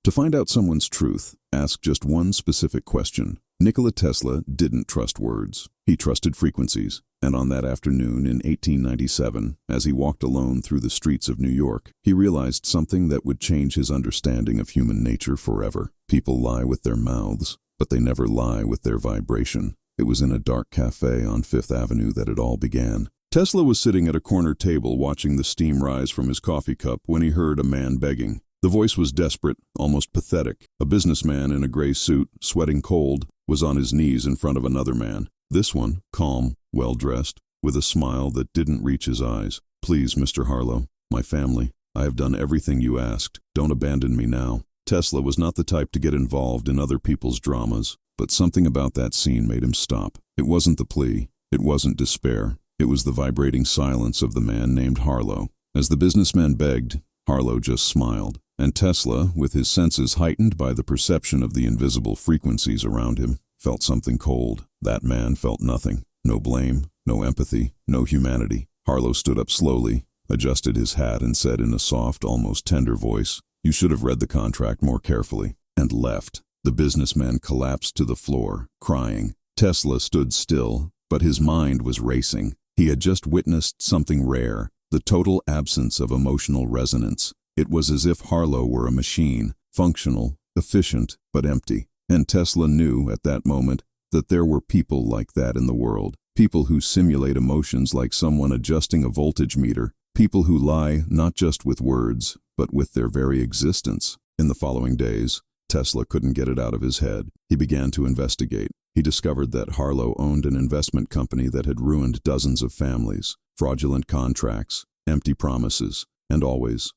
To find out someone's truth, ask just one specific question. Nikola Tesla didn't trust words. He trusted frequencies. And on that afternoon in 1897, as he walked alone through the streets of New York, he realized something that would change his understanding of human nature forever. People lie with their mouths, but they never lie with their vibration. It was in a dark cafe on Fifth Avenue that it all began. Tesla was sitting at a corner table watching the steam rise from his coffee cup when he heard a man begging. The voice was desperate, almost pathetic. A businessman in a gray suit, sweating cold, was on his knees in front of another man. This one, calm, well-dressed, with a smile that didn't reach his eyes. "Please, Mr. Harlow, my family. I have done everything you asked. Don't abandon me now." Tesla was not the type to get involved in other people's dramas, but something about that scene made him stop. It wasn't the plea. It wasn't despair. It was the vibrating silence of the man named Harlow. As the businessman begged, Harlow just smiled. And Tesla, with his senses heightened by the perception of the invisible frequencies around him, felt something cold. That man felt nothing. No blame, no empathy, no humanity. Harlow stood up slowly, adjusted his hat, and said in a soft, almost tender voice, "You should have read the contract more carefully," and left. The businessman collapsed to the floor, crying. Tesla stood still, but his mind was racing. He had just witnessed something rare, the total absence of emotional resonance. It was as if Harlow were a machine, functional, efficient, but empty. And Tesla knew at that moment that there were people like that in the world. People who simulate emotions like someone adjusting a voltage meter. People who lie not just with words, but with their very existence. In the following days, Tesla couldn't get it out of his head. He began to investigate. He discovered that Harlow owned an investment company that had ruined dozens of families. Fraudulent contracts, empty promises, and always,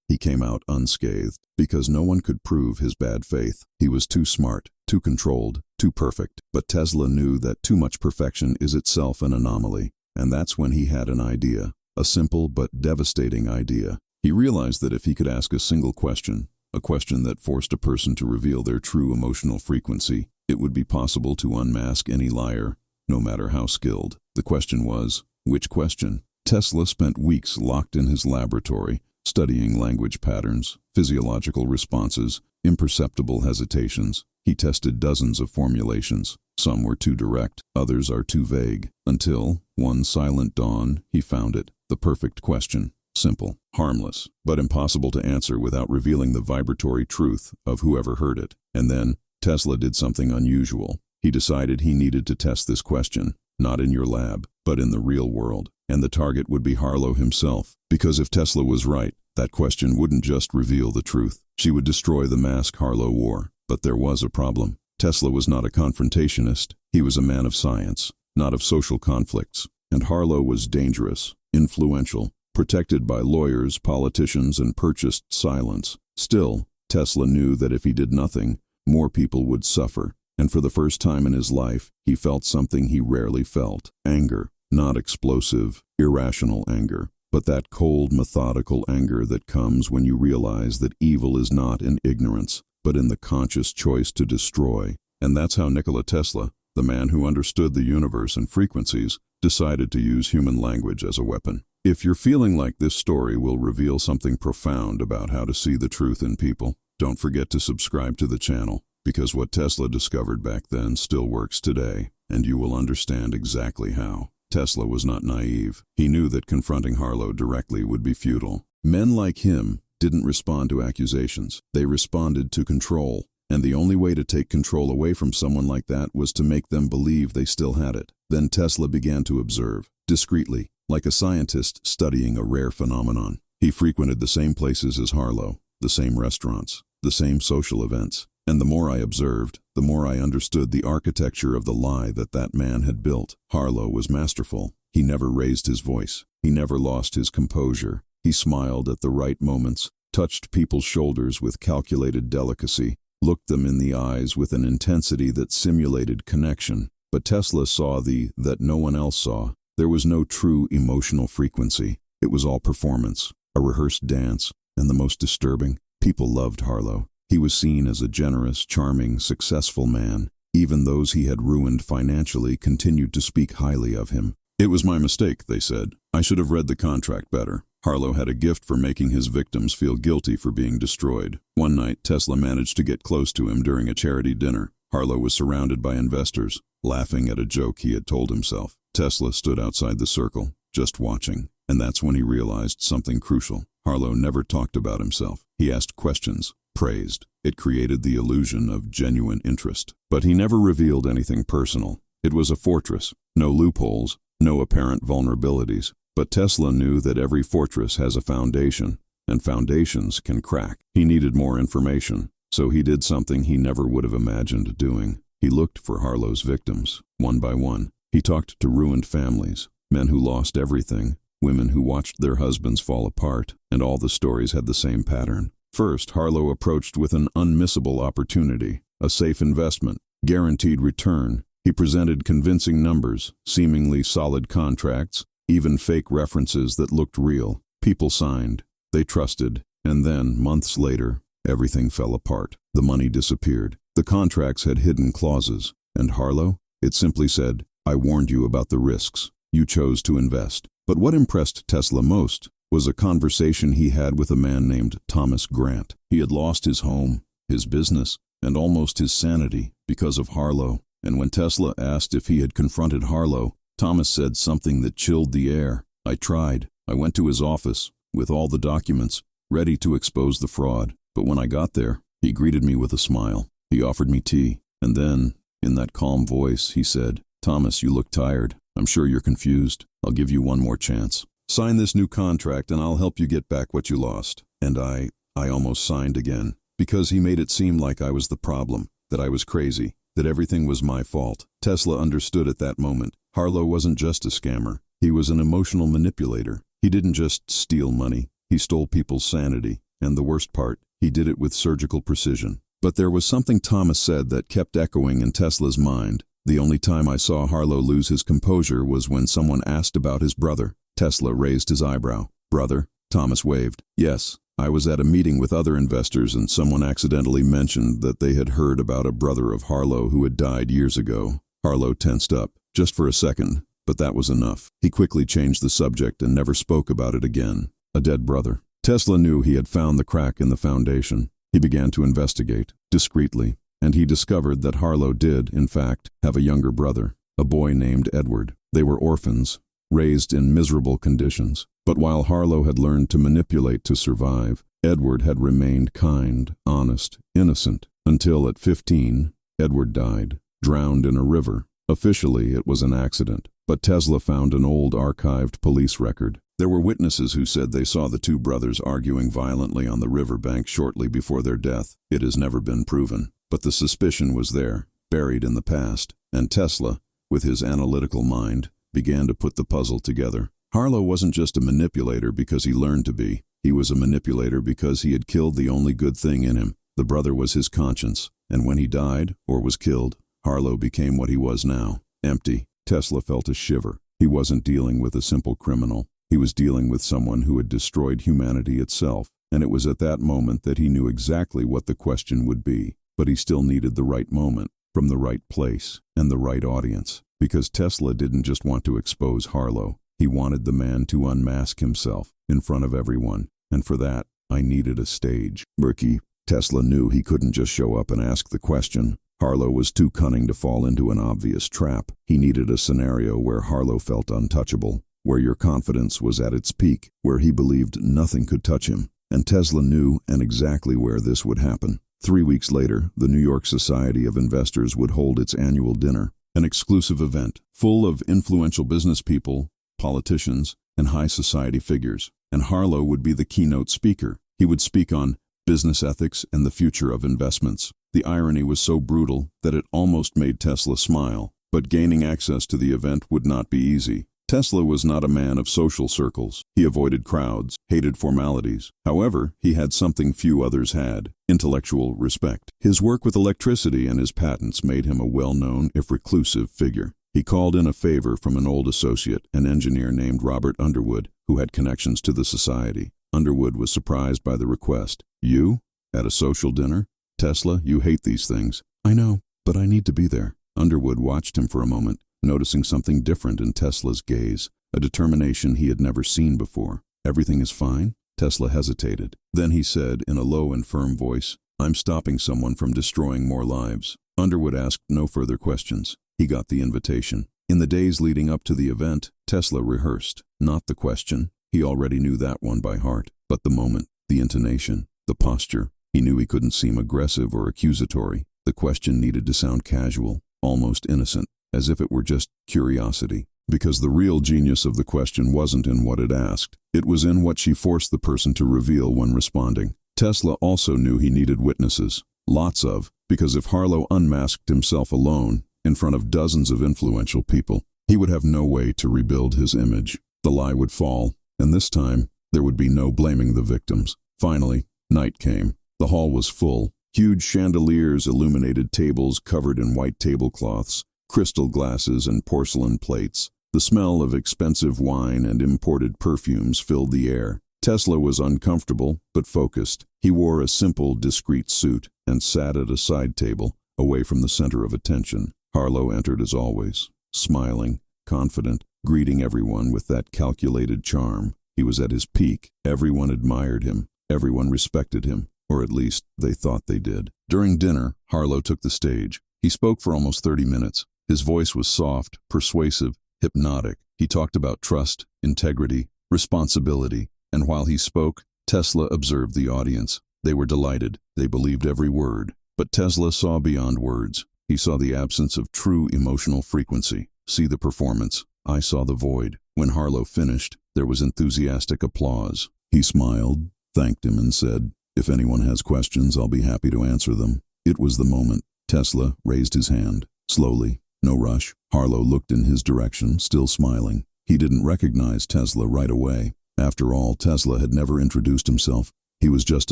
he came out unscathed, because no one could prove his bad faith. He was too smart, too controlled, too perfect. But Tesla knew that too much perfection is itself an anomaly, and that's when he had an idea, a simple but devastating idea. He realized that if he could ask a single question, a question that forced a person to reveal their true emotional frequency, it would be possible to unmask any liar, no matter how skilled. The question was, which question? Tesla spent weeks locked in his laboratory, studying language patterns, physiological responses, imperceptible hesitations. He tested dozens of formulations. Some were too direct, others are too vague. Until, one silent dawn, he found it. The perfect question. Simple, harmless, but impossible to answer without revealing the vibratory truth of whoever heard it. And then, Tesla did something unusual. He decided he needed to test this question, not in your lab, but in the real world. And the target would be Harlow himself. Because if Tesla was right, that question wouldn't just reveal the truth. She would destroy the mask Harlow wore. But there was a problem. Tesla was not a confrontationist. He was a man of science, not of social conflicts. And Harlow was dangerous, influential, protected by lawyers, politicians, and purchased silence. Still, Tesla knew that if he did nothing, more people would suffer. And for the first time in his life, he felt something he rarely felt. Anger. Not explosive, irrational anger, but that cold, methodical anger that comes when you realize that evil is not in ignorance, but in the conscious choice to destroy. And that's how Nikola Tesla, the man who understood the universe and frequencies, decided to use human language as a weapon. If you're feeling like this story will reveal something profound about how to see the truth in people, don't forget to subscribe to the channel, because what Tesla discovered back then still works today, and you will understand exactly how. Tesla was not naive. He knew that confronting Harlow directly would be futile. Men like him didn't respond to accusations. They responded to control. And the only way to take control away from someone like that was to make them believe they still had it. Then Tesla began to observe, discreetly, like a scientist studying a rare phenomenon. He frequented the same places as Harlow, the same restaurants, the same social events. And the more I observed, the more I understood the architecture of the lie that man had built. Harlow was masterful. He never raised his voice. He never lost his composure. He smiled at the right moments, touched people's shoulders with calculated delicacy, looked them in the eyes with an intensity that simulated connection. But Tesla saw that no one else saw. There was no true emotional frequency. It was all performance, a rehearsed dance, and the most disturbing, people loved Harlow. He was seen as a generous, charming, successful man. Even those he had ruined financially continued to speak highly of him. "It was my mistake," they said. "I should have read the contract better." Harlow had a gift for making his victims feel guilty for being destroyed. One night, Tesla managed to get close to him during a charity dinner. Harlow was surrounded by investors, laughing at a joke he had told himself. Tesla stood outside the circle, just watching, and that's when he realized something crucial. Harlow never talked about himself. He asked questions, praised. It created the illusion of genuine interest. But he never revealed anything personal. It was a fortress. No loopholes, no apparent vulnerabilities. But Tesla knew that every fortress has a foundation, and foundations can crack. He needed more information, so he did something he never would have imagined doing. He looked for Harlow's victims, one by one. He talked to ruined families, men who lost everything, women who watched their husbands fall apart, and all the stories had the same pattern. First, Harlow approached with an unmissable opportunity, a safe investment, guaranteed return. He presented convincing numbers, seemingly solid contracts, even fake references that looked real. People signed, they trusted, and then, months later, everything fell apart. The money disappeared. The contracts had hidden clauses, and Harlow? It simply said, "I warned you about the risks. You chose to invest." But what impressed Tesla most was a conversation he had with a man named Thomas Grant. He had lost his home, his business, and almost his sanity because of Harlow. And when Tesla asked if he had confronted Harlow, Thomas said something that chilled the air. "I tried. I went to his office, with all the documents, ready to expose the fraud. But when I got there, he greeted me with a smile. He offered me tea. And then, in that calm voice, he said, 'Thomas, you look tired. I'm sure you're confused. I'll give you one more chance. Sign this new contract and I'll help you get back what you lost.' And I almost signed again, because he made it seem like I was the problem, that I was crazy, that everything was my fault." Tesla understood at that moment. Harlow wasn't just a scammer. He was an emotional manipulator. He didn't just steal money. He stole people's sanity. And the worst part, he did it with surgical precision. But there was something Thomas said that kept echoing in Tesla's mind. "The only time I saw Harlow lose his composure was when someone asked about his brother." Tesla raised his eyebrow. "Brother?" Thomas waved. "Yes. I was at a meeting with other investors and someone accidentally mentioned that they had heard about a brother of Harlow who had died years ago." Harlow tensed up, just for a second, but that was enough. He quickly changed the subject and never spoke about it again. A dead brother. Tesla knew he had found the crack in the foundation. He began to investigate, discreetly, and he discovered that Harlow did, in fact, have a younger brother, a boy named Edward. They were orphans, raised in miserable conditions. But while Harlow had learned to manipulate to survive, Edward had remained kind, honest, innocent, until at 15, Edward died, drowned in a river. Officially, it was an accident, but Tesla found an old archived police record. There were witnesses who said they saw the two brothers arguing violently on the riverbank shortly before their death. It has never been proven, but the suspicion was there, buried in the past, and Tesla, with his analytical mind, began to put the puzzle together. Harlow wasn't just a manipulator because he learned to be. He was a manipulator because he had killed the only good thing in him. The brother was his conscience, and when he died, or was killed, Harlow became what he was now, empty. Tesla felt a shiver. He wasn't dealing with a simple criminal. He was dealing with someone who had destroyed humanity itself, and it was at that moment that he knew exactly what the question would be. But he still needed the right moment, from the right place, and the right audience. Because Tesla didn't just want to expose Harlow. He wanted the man to unmask himself, in front of everyone. And for that, I needed a stage. Murky. Tesla knew he couldn't just show up and ask the question. Harlow was too cunning to fall into an obvious trap. He needed a scenario where Harlow felt untouchable, where your confidence was at its peak, where he believed nothing could touch him. And Tesla knew and exactly where this would happen. 3 weeks later, the New York Society of Investors would hold its annual dinner, an exclusive event full of influential business people, politicians, and high society figures. And Harlow would be the keynote speaker. He would speak on business ethics and the future of investments. The irony was so brutal that it almost made Tesla smile. But gaining access to the event would not be easy. Tesla was not a man of social circles. He avoided crowds, hated formalities. However, he had something few others had: intellectual respect. His work with electricity and his patents made him a well-known, if reclusive, figure. He called in a favor from an old associate, an engineer named Robert Underwood, who had connections to the society. Underwood was surprised by the request. "You? At a social dinner? Tesla, you hate these things." "I know, but I need to be there." Underwood watched him for a moment, noticing something different in Tesla's gaze, a determination he had never seen before. Everything is fine? Tesla hesitated. Then he said in a low and firm voice, I'm stopping someone from destroying more lives. Underwood asked no further questions. He got the invitation. In the days leading up to the event, Tesla rehearsed. Not the question. He already knew that one by heart. But the moment, the intonation, the posture. He knew he couldn't seem aggressive or accusatory. The question needed to sound casual, almost innocent, as if it were just curiosity. Because the real genius of the question wasn't in what it asked. It was in what she forced the person to reveal when responding. Tesla also knew he needed witnesses. Lots of, because if Harlow unmasked himself alone, in front of dozens of influential people, he would have no way to rebuild his image. The lie would fall, and this time, there would be no blaming the victims. Finally, night came. The hall was full. Huge chandeliers illuminated tables covered in white tablecloths, crystal glasses and porcelain plates. The smell of expensive wine and imported perfumes filled the air. Tesla was uncomfortable, but focused. He wore a simple, discreet suit and sat at a side table, away from the center of attention. Harlow entered as always, smiling, confident, greeting everyone with that calculated charm. He was at his peak. Everyone admired him. Everyone respected him, or at least they thought they did. During dinner, Harlow took the stage. He spoke for almost 30 minutes. His voice was soft, persuasive, hypnotic. He talked about trust, integrity, responsibility, and while he spoke, Tesla observed the audience. They were delighted. They believed every word. But Tesla saw beyond words. He saw the absence of true emotional frequency. See the performance. I saw the void. When Harlow finished, there was enthusiastic applause. He smiled, thanked him, and said, If anyone has questions, I'll be happy to answer them. It was the moment. Tesla raised his hand. Slowly, no rush. Harlow looked in his direction, still smiling. He didn't recognize Tesla right away. After all, Tesla had never introduced himself. He was just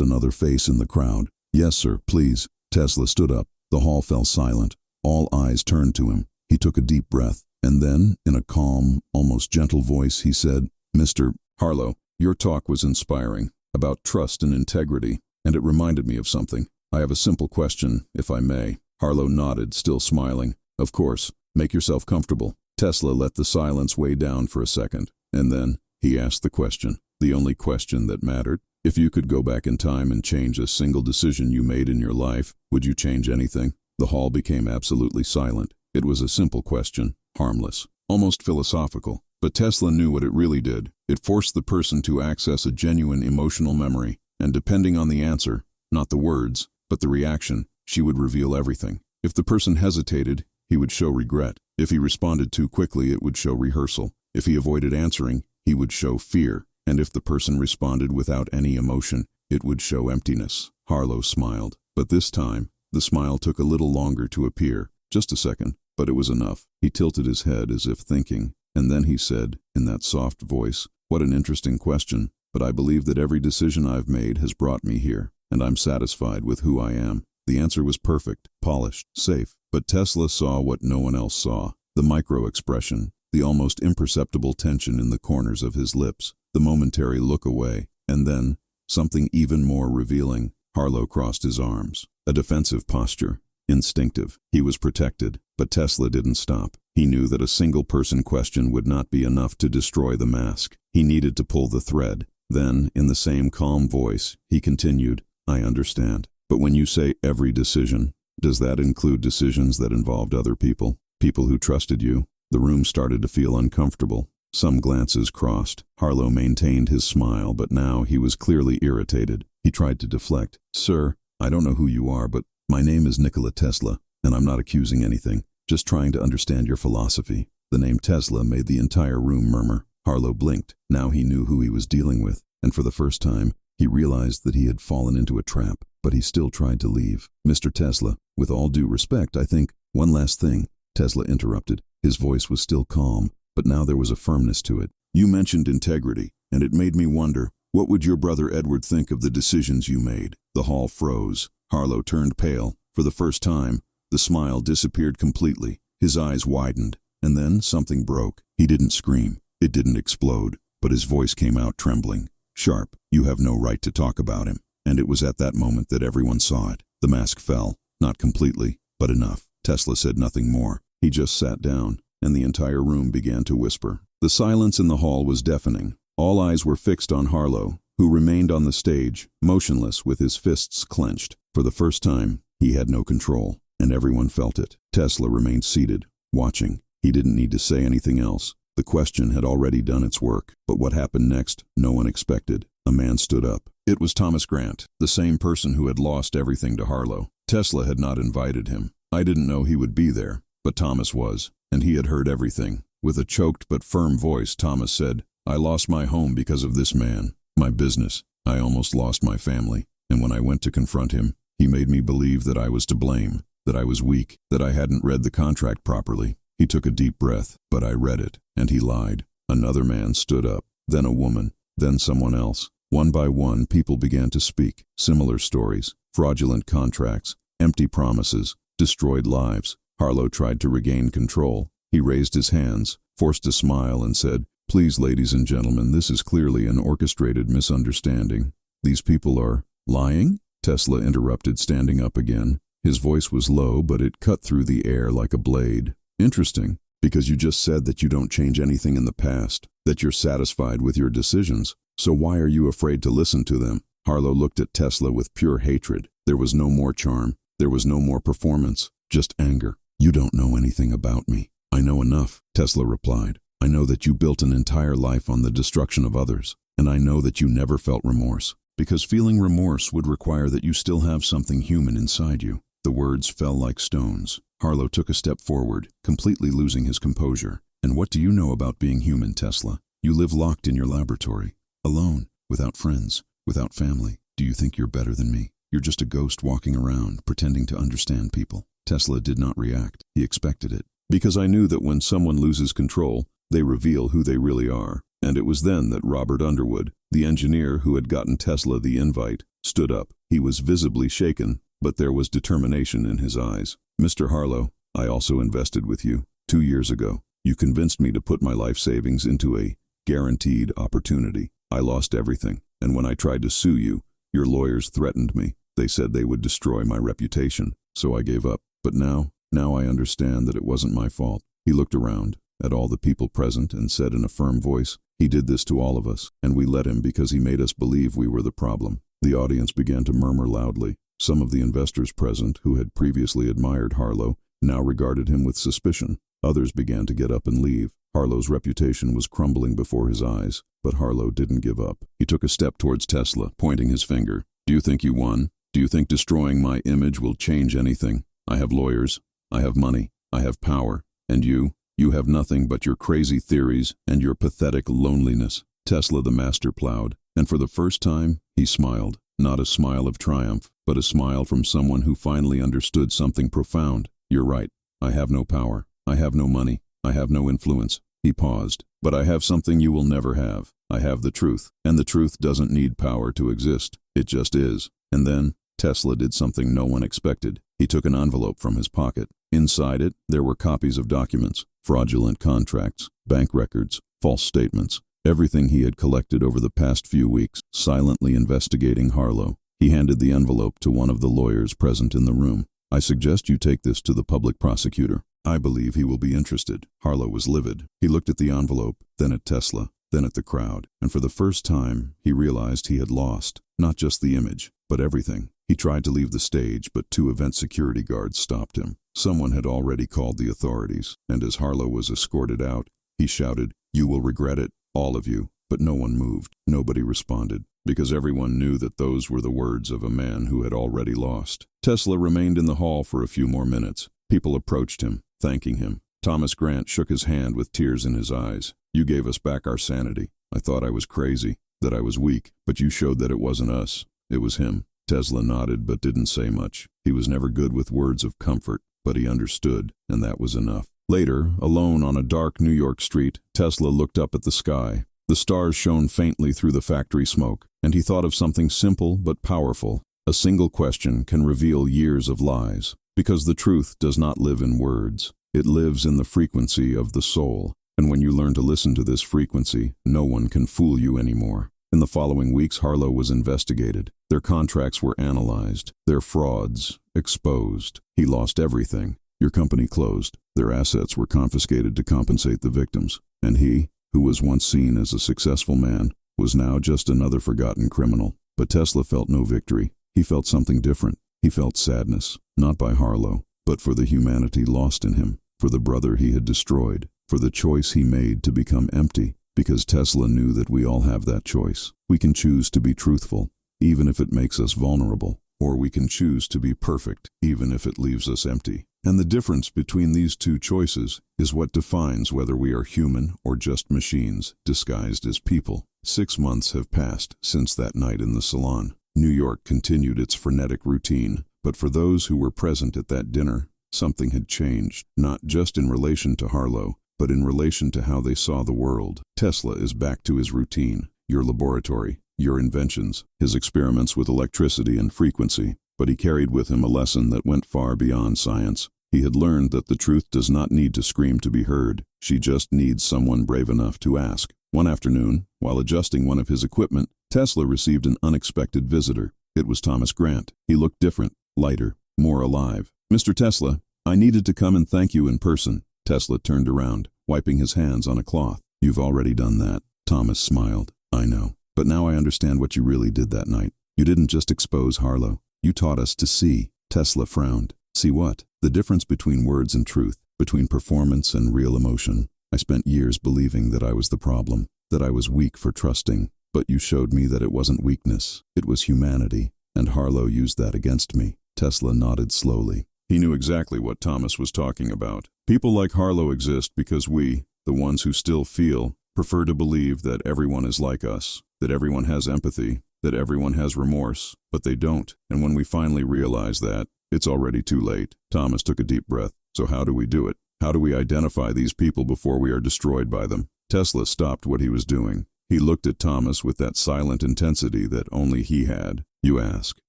another face in the crowd. Yes, sir, please. Tesla stood up. The hall fell silent. All eyes turned to him. He took a deep breath, and then, in a calm, almost gentle voice, he said, Mr. Harlow, your talk was inspiring, about trust and integrity, and it reminded me of something. I have a simple question, if I may. Harlow nodded, still smiling. Of course. Make yourself comfortable. Tesla let the silence weigh down for a second, and then he asked the question, the only question that mattered. If you could go back in time and change a single decision you made in your life, would you change anything? The hall became absolutely silent. It was a simple question, harmless, almost philosophical. But Tesla knew what it really did. It forced the person to access a genuine emotional memory, and depending on the answer, not the words, but the reaction, she would reveal everything. If the person hesitated, he would show regret. If he responded too quickly, it would show rehearsal. If he avoided answering, he would show fear. And if the person responded without any emotion, it would show emptiness. Harlow smiled. But this time, the smile took a little longer to appear. Just a second, but it was enough. He tilted his head as if thinking, and then he said, in that soft voice, What an interesting question, but I believe that every decision I've made has brought me here, and I'm satisfied with who I am. The answer was perfect, polished, safe, but Tesla saw what no one else saw. The micro-expression, the almost imperceptible tension in the corners of his lips, the momentary look away, and then, something even more revealing. Harlow crossed his arms. A defensive posture. Instinctive. He was protected, but Tesla didn't stop. He knew that a single-person question would not be enough to destroy the mask. He needed to pull the thread. Then, in the same calm voice, he continued, I understand. But when you say every decision, does that include decisions that involved other people? People who trusted you? The room started to feel uncomfortable. Some glances crossed. Harlow maintained his smile, but now he was clearly irritated. He tried to deflect. Sir, I don't know who you are, but my name is Nikola Tesla, and I'm not accusing anything. Just trying to understand your philosophy. The name Tesla made the entire room murmur. Harlow blinked. Now he knew who he was dealing with, and for the first time, he realized that he had fallen into a trap, but he still tried to leave. Mr. Tesla, with all due respect, I think, one last thing, Tesla interrupted. His voice was still calm, but now there was a firmness to it. You mentioned integrity, and it made me wonder, what would your brother Edward think of the decisions you made? The hall froze. Harlow turned pale. For the first time, the smile disappeared completely. His eyes widened, and then something broke. He didn't scream. It didn't explode, but his voice came out trembling. Sharp, you have no right to talk about him. And it was at that moment that everyone saw it. The mask fell. Not completely, but enough. Tesla said nothing more. He just sat down, and the entire room began to whisper. The silence in the hall was deafening. All eyes were fixed on Harlow, who remained on the stage, motionless with his fists clenched. For the first time, he had no control, and everyone felt it. Tesla remained seated, watching. He didn't need to say anything else. The question had already done its work, but what happened next, no one expected. A man stood up. It was Thomas Grant, the same person who had lost everything to Harlow. Tesla had not invited him. I didn't know he would be there, but Thomas was, and he had heard everything. With a choked but firm voice, Thomas said, "I lost my home because of this man, my business. I almost lost my family, and when I went to confront him, he made me believe that I was to blame, that I was weak, that I hadn't read the contract properly." He took a deep breath, "But I read it, and he lied." Another man stood up, then a woman, then someone else. One by one, people began to speak. Similar stories, fraudulent contracts, empty promises, destroyed lives. Harlow tried to regain control. He raised his hands, forced a smile, and said, "Please, ladies and gentlemen, this is clearly an orchestrated misunderstanding. These people are lying?" Tesla interrupted, standing up again. His voice was low, but it cut through the air like a blade. "Interesting, because you just said that you don't change anything in the past, that you're satisfied with your decisions. So why are you afraid to listen to them?" Harlow looked at Tesla with pure hatred. There was no more charm. There was no more performance. Just anger. "You don't know anything about me." "I know enough," Tesla replied. "I know that you built an entire life on the destruction of others, and I know that you never felt remorse, because feeling remorse would require that you still have something human inside you." The words fell like stones. Harlow took a step forward, completely losing his composure. "And what do you know about being human, Tesla? You live locked in your laboratory, alone, without friends, without family. Do you think you're better than me? You're just a ghost walking around, pretending to understand people." Tesla did not react. He expected it. "Because I knew that when someone loses control, they reveal who they really are." And it was then that Robert Underwood, the engineer who had gotten Tesla the invite, stood up. He was visibly shaken, but there was determination in his eyes. "Mr. Harlow, I also invested with you 2 years ago. You convinced me to put my life savings into a guaranteed opportunity. I lost everything, and when I tried to sue you, your lawyers threatened me. They said they would destroy my reputation, so I gave up. But now I understand that it wasn't my fault." He looked around at all the people present and said in a firm voice, "He did this to all of us, and we let him because he made us believe we were the problem." The audience began to murmur loudly. Some of the investors present, who had previously admired Harlow, now regarded him with suspicion. Others began to get up and leave. Harlow's reputation was crumbling before his eyes, but Harlow didn't give up. He took a step towards Tesla, pointing his finger. "Do you think you won? Do you think destroying my image will change anything? I have lawyers, I have money, I have power, and you have nothing but your crazy theories and your pathetic loneliness." Tesla the master plowed, and for the first time, he smiled. Not a smile of triumph, but a smile from someone who finally understood something profound. "You're right. I have no power. I have no money. I have no influence." He paused. "But I have something you will never have. I have the truth, and the truth doesn't need power to exist. It just is." And then, Tesla did something no one expected. He took an envelope from his pocket. Inside it, there were copies of documents, fraudulent contracts, bank records, false statements, everything he had collected over the past few weeks, silently investigating Harlow. He handed the envelope to one of the lawyers present in the room. "I suggest you take this to the public prosecutor. I believe he will be interested." Harlow was livid. He looked at the envelope, then at Tesla, then at the crowd, and for the first time, he realized he had lost, not just the image, but everything. He tried to leave the stage, but 2 event security guards stopped him. Someone had already called the authorities, and as Harlow was escorted out, he shouted, "You will regret it, all of you." But no one moved. Nobody responded, because everyone knew that those were the words of a man who had already lost. Tesla remained in the hall for a few more minutes. People approached him, thanking him. Thomas Grant shook his hand with tears in his eyes. "You gave us back our sanity. I thought I was crazy, that I was weak, but you showed that it wasn't us. It was him." Tesla nodded but didn't say much. He was never good with words of comfort, but he understood, and that was enough. Later, alone on a dark New York street, Tesla looked up at the sky. The stars shone faintly through the factory smoke, and he thought of something simple but powerful. A single question can reveal years of lies, because the truth does not live in words. It lives in the frequency of the soul, and when you learn to listen to this frequency, no one can fool you anymore. In the following weeks, Harlow was investigated. Their contracts were analyzed, their frauds exposed. He lost everything. Your company closed. Their assets were confiscated to compensate the victims. And he who was once seen as a successful man, was now just another forgotten criminal. But Tesla felt no victory. He felt something different. He felt sadness, not by Harlow, but for the humanity lost in him, for the brother he had destroyed, for the choice he made to become empty. Because Tesla knew that we all have that choice. We can choose to be truthful, even if it makes us vulnerable, or we can choose to be perfect, even if it leaves us empty. And the difference between these two choices is what defines whether we are human or just machines disguised as people. 6 months have passed since that night in the salon. New York continued its frenetic routine, but for those who were present at that dinner, something had changed, not just in relation to Harlow, but in relation to how they saw the world. Tesla is back to his routine, your laboratory, your inventions, his experiments with electricity and frequency. But he carried with him a lesson that went far beyond science. He had learned that the truth does not need to scream to be heard. She just needs someone brave enough to ask. One afternoon, while adjusting one of his equipment, Tesla received an unexpected visitor. It was Thomas Grant. He looked different, lighter, more alive. "Mr. Tesla, I needed to come and thank you in person." Tesla turned around, wiping his hands on a cloth. "You've already done that." Thomas smiled. "I know. But now I understand what you really did that night. You didn't just expose Harlow. You taught us to see." Tesla frowned. "See what?" "The difference between words and truth, between performance and real emotion. I spent years believing that I was the problem, that I was weak for trusting. But you showed me that it wasn't weakness. It was humanity. And Harlow used that against me." Tesla nodded slowly. He knew exactly what Thomas was talking about. People like Harlow exist because we, the ones who still feel, prefer to believe that everyone is like us, that everyone has empathy, that everyone has remorse, but they don't. And when we finally realize that, it's already too late. Thomas took a deep breath. "So how do we do it? How do we identify these people before we are destroyed by them?" Tesla stopped what he was doing. He looked at Thomas with that silent intensity that only he had. "You ask.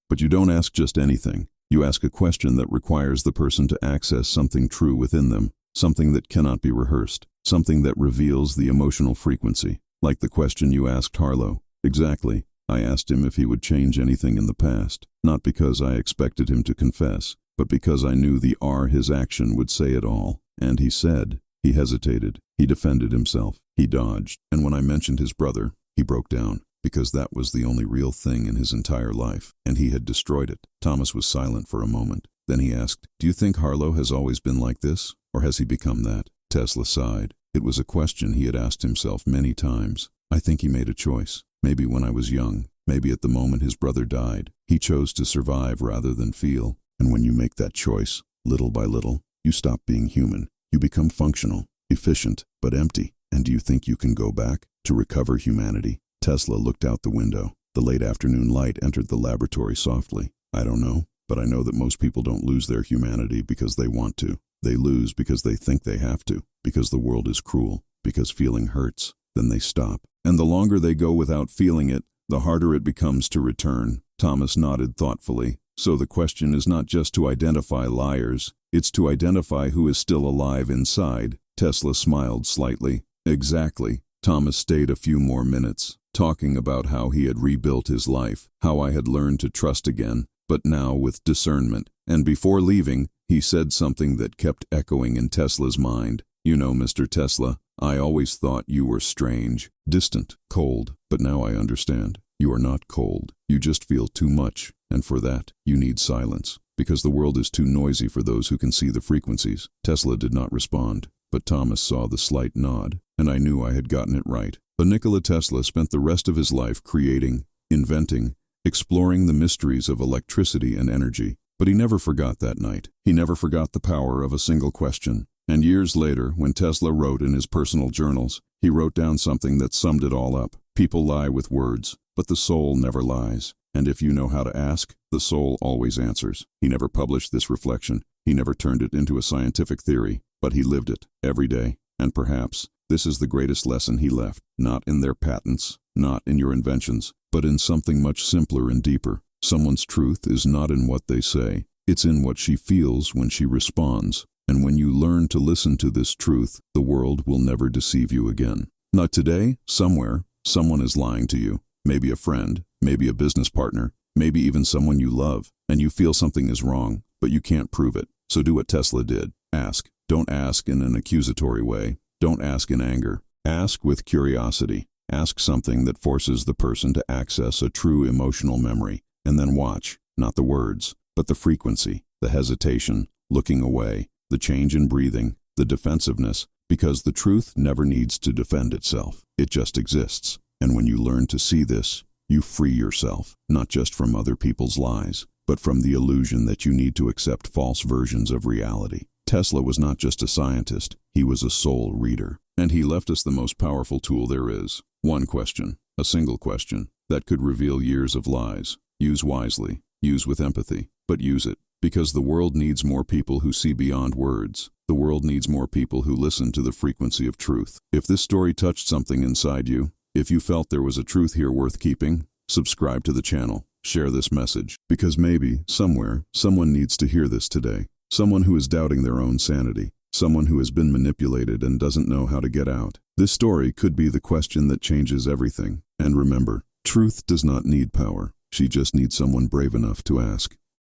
But you don't ask just anything. You ask a question that requires the person to access something true within them, something that cannot be rehearsed, something that reveals the emotional frequency. Like the question you asked Harlow." "Exactly. I asked him if he would change anything in the past, not because I expected him to confess, but because I knew his action would say it all. And he said." He hesitated. He defended himself. He dodged. "And when I mentioned his brother, he broke down. Because that was the only real thing in his entire life, and he had destroyed it." Thomas was silent for a moment. Then he asked, "Do you think Harlow has always been like this, or has he become that?" Tesla sighed. It was a question he had asked himself many times. "I think he made a choice. Maybe when I was young, maybe at the moment his brother died. He chose to survive rather than feel. And when you make that choice, little by little, you stop being human. You become functional, efficient, but empty. And do you think you can go back to recover humanity?" Tesla looked out the window. The late afternoon light entered the laboratory softly. "I don't know, but I know that most people don't lose their humanity because they want to. They lose because they think they have to, because the world is cruel, because feeling hurts. Then they stop. And the longer they go without feeling it, the harder it becomes to return." Thomas nodded thoughtfully. "So the question is not just to identify liars, it's to identify who is still alive inside." Tesla smiled slightly. "Exactly." Thomas stayed a few more minutes, talking about how he had rebuilt his life, how I had learned to trust again, but now with discernment. And before leaving, he said something that kept echoing in Tesla's mind. "You know, Mr. Tesla, I always thought you were strange, distant, cold, but now I understand. You are not cold. You just feel too much, and for that, you need silence, because the world is too noisy for those who can see the frequencies." Tesla did not respond, but Thomas saw the slight nod, and I knew I had gotten it right. But Nikola Tesla spent the rest of his life creating, inventing, exploring the mysteries of electricity and energy. But he never forgot that night. He never forgot the power of a single question. And years later, when Tesla wrote in his personal journals, he wrote down something that summed it all up. "People lie with words, but the soul never lies. And if you know how to ask, the soul always answers." He never published this reflection. He never turned it into a scientific theory, but he lived it every day. And perhaps this is the greatest lesson he left, not in their patents, not in your inventions, but in something much simpler and deeper. Someone's truth is not in what they say. It's in what she feels when she responds. And when you learn to listen to this truth, the world will never deceive you again. Not today, somewhere, someone is lying to you. Maybe a friend, maybe a business partner, maybe even someone you love, and you feel something is wrong, but you can't prove it. So do what Tesla did. Ask. Don't ask in an accusatory way. Don't ask in anger. Ask with curiosity. Ask something that forces the person to access a true emotional memory, and then watch, not the words, but the frequency, the hesitation, looking away, the change in breathing, the defensiveness, because the truth never needs to defend itself. It just exists. And when you learn to see this, you free yourself, not just from other people's lies, but from the illusion that you need to accept false versions of reality. Tesla was not just a scientist, he was a soul reader. And he left us the most powerful tool there is. One question, a single question, that could reveal years of lies. Use wisely, use with empathy, but use it. Because the world needs more people who see beyond words. The world needs more people who listen to the frequency of truth. If this story touched something inside you, if you felt there was a truth here worth keeping, subscribe to the channel, share this message. Because maybe, somewhere, someone needs to hear this today. Someone who is doubting their own sanity. Someone who has been manipulated and doesn't know how to get out. This story could be the question that changes everything. And remember, truth does not need power. She just needs someone brave enough to ask.